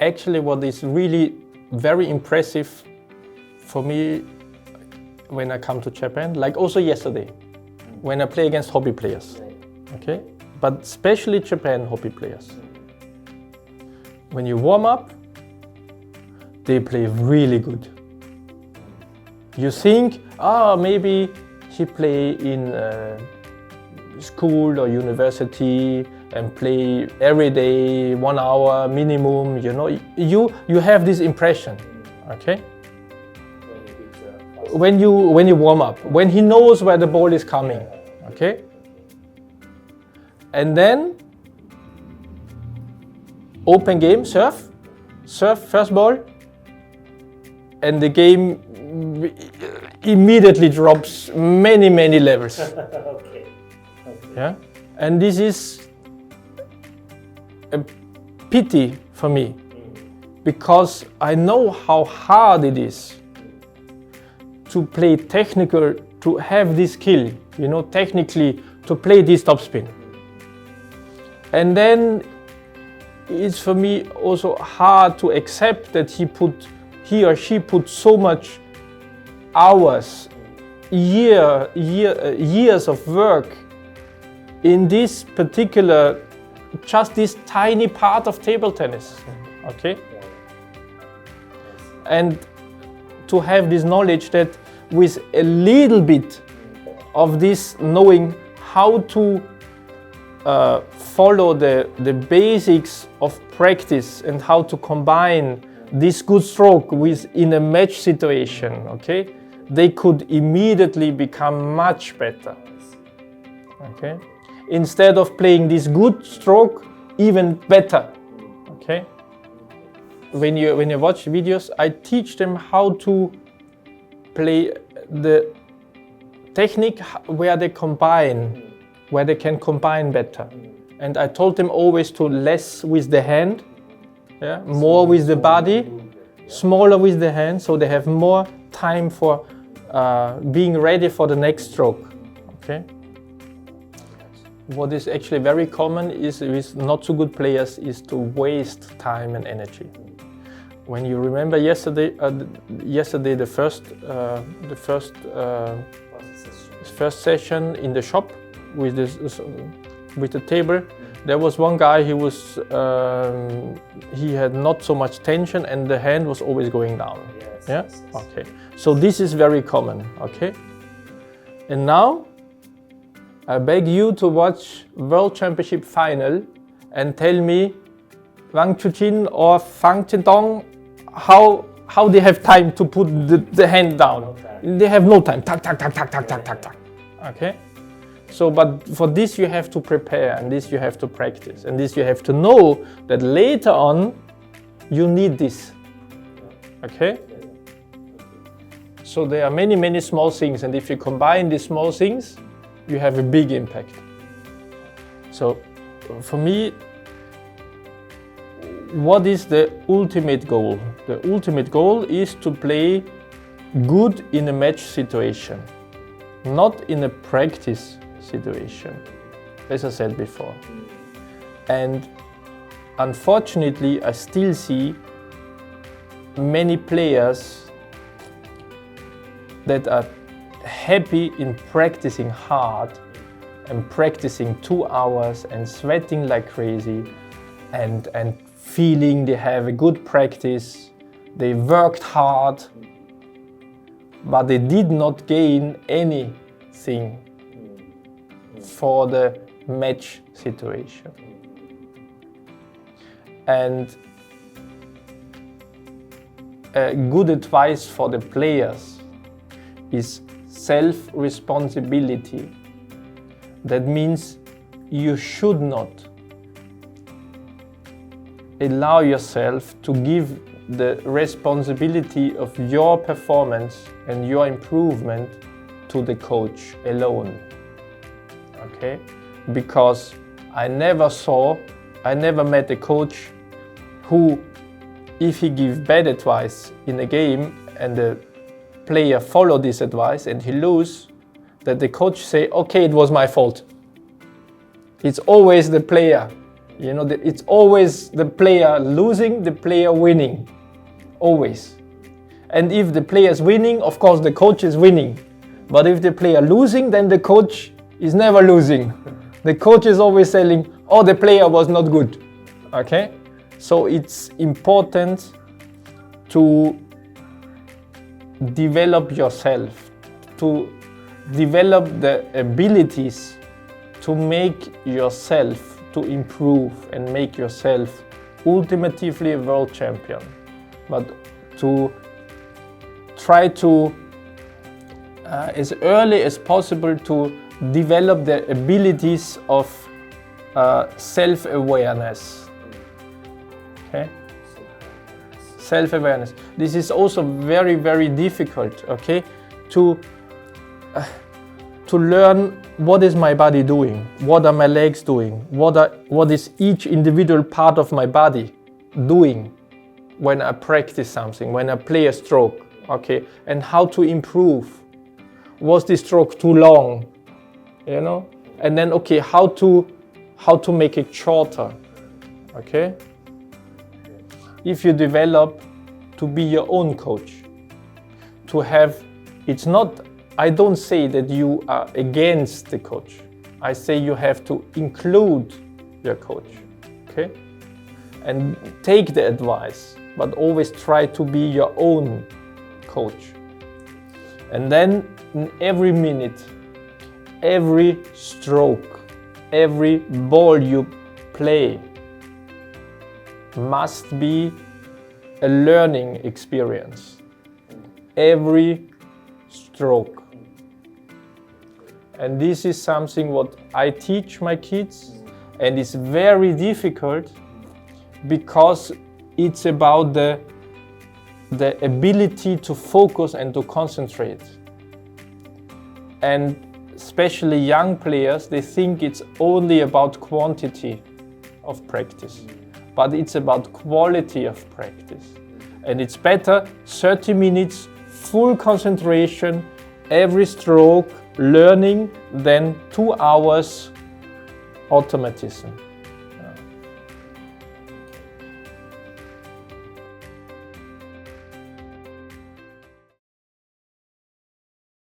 actually what is really very impressive for me when I come to Japan, like also yesterday, when I play against hobby players, okay? But especially Japan hobby players. When you warm up, they play really good. You think, maybe he play in school or university and play every day, 1 hour minimum, you know. You have this impression, okay? When you warm up, when he knows where the ball is coming, okay? And then open game, serve first ball, and the game immediately drops many levels. Okay. Yeah, and this is a pity for me, because I know how hard it is to play technical, to have this skill, you know, technically to play this topspin. And then it's for me also hard to accept that he or she put so much hours, years of work in this particular, just this tiny part of table tennis, okay? And to have this knowledge that with a little bit of this knowing how to follow the basics of practice and how to combine this good stroke with in a match situation, okay? They could immediately become much better, okay? Instead of playing this good stroke even better, okay? When you watch videos, I teach them how to play the technique where they can combine better. And I told them always to less with the hand, yeah, more with the body, smaller with the hand, so they have more time for being ready for the next stroke, okay? What is actually very common is with not so good players is to waste time and energy. When you remember yesterday, the first session in the shop with the table, there was one guy. He had not so much tension, and the hand was always going down. Yes. Okay. So this is very common. Okay. And now I beg you to watch World Championship final and tell me Wang Chuqin or Fang Qintong how they have time to put the hand down. No time. They have no time. Tak, tak, tak, tak, tak, tak, tak, tak. Okay? So, but for this you have to prepare, and this you have to practice, and this you have to know that later on you need this. Okay? So there are many small things, and if you combine these small things, you have a big impact. So for me, what is the ultimate goal? The ultimate goal is to play good in a match situation, not in a practice situation, as I said before. And unfortunately, I still see many players that are happy in practicing hard and practicing 2 hours and sweating like crazy and feeling they have a good practice, they worked hard, but they did not gain anything for the match situation. And a good advice for the players is self-responsibility. That means you should not allow yourself to give the responsibility of your performance and your improvement to the coach alone. Okay? Because I never met a coach who, if he gives bad advice in a game and the player follow this advice and he lose, that the coach say, okay, it was my fault. It's always the player You know, it's always the player losing, the player winning, always. And if the player is winning, of course the coach is winning. But if the player losing, then the coach is never losing. The coach is always saying, oh, the player was not good. Okay? So it's important to develop yourself, to develop the abilities to make yourself, to improve and make yourself ultimately a world champion. But to try to, as early as possible, to develop the abilities of self-awareness. Okay? Self-awareness. This is also very, very difficult, okay? To learn what is my body doing, what are my legs doing, what is each individual part of my body doing when I practice something, when I play a stroke, okay? And how to improve. Was the stroke too long, you know? And then, okay, how to make it shorter, okay? If you develop to be your own coach, to have, it's not, I don't say that you are against the coach. I say you have to include your coach, okay? And take the advice, but always try to be your own coach. And then in every minute, every stroke, every ball you play must be a learning experience. Every stroke. And this is something what I teach my kids, and it's very difficult because it's about the ability to focus and to concentrate. And especially young players, they think it's only about quantity of practice, but it's about quality of practice. And it's better 30 minutes full concentration, every stroke, learning, than 2 hours automatism.